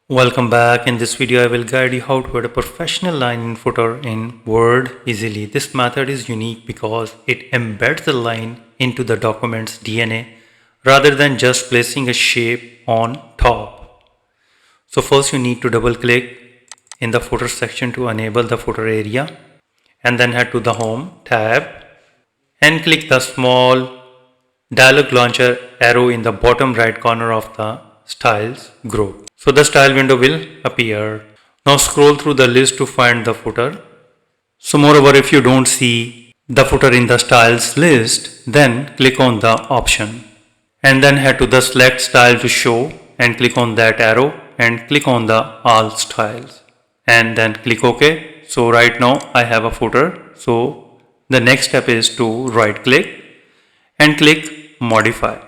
Welcome back. In this video I will guide you how to add a professional line in footer in Word easily. This method is unique because it embeds the line into the document's DNA rather than just placing a shape on top. So first you need to double click in the footer section to enable the footer area, and then head to the Home tab and click the small dialog launcher arrow in the bottom right corner of the Styles group. So the style window will appear. Now scroll through the list to find the footer. So moreover, if you don't see the footer in the styles list, then click on the option and then head to the select style to show and click on that arrow and click on the all styles and then click OK. So right now I have a footer. So the next step is to right click and click modify.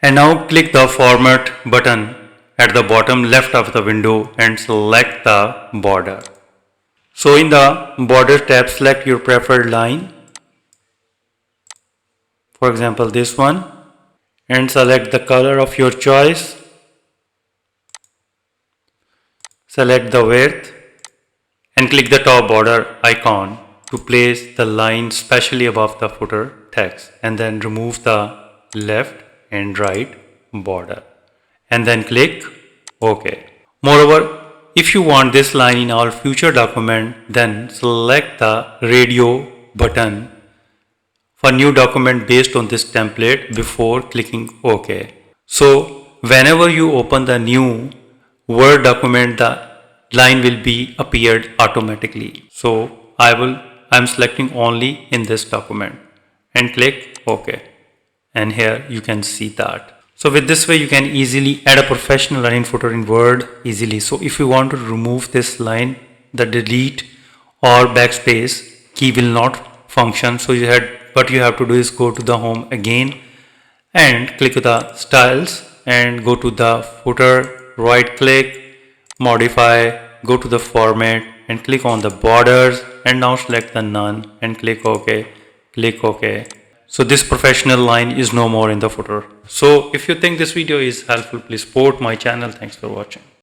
And now click the format button at the bottom left of the window and select the border. So in the border tab, select your preferred line, for example this one, and select the color of your choice. Select the width and click the top border icon to place the line specially above the footer text, and then remove the left and right border and then click OK. Moreover, if you want this line in all future document, then select the radio button for new document based on this template before clicking OK. So whenever you open the new Word document, the line will be appeared automatically. So I'm selecting only in this document and click OK. And here you can see that. So with this way you can easily add a professional line footer in Word easily. So if you want to remove this line, the delete or backspace key will not function. So what you have to do is go to the Home again and click the styles and go to the footer, right click, modify, go to the format and click on the borders and now select the none and click OK, click OK. So this professional line is no more in the footer. So if you think this video is helpful, please support my channel. Thanks for watching.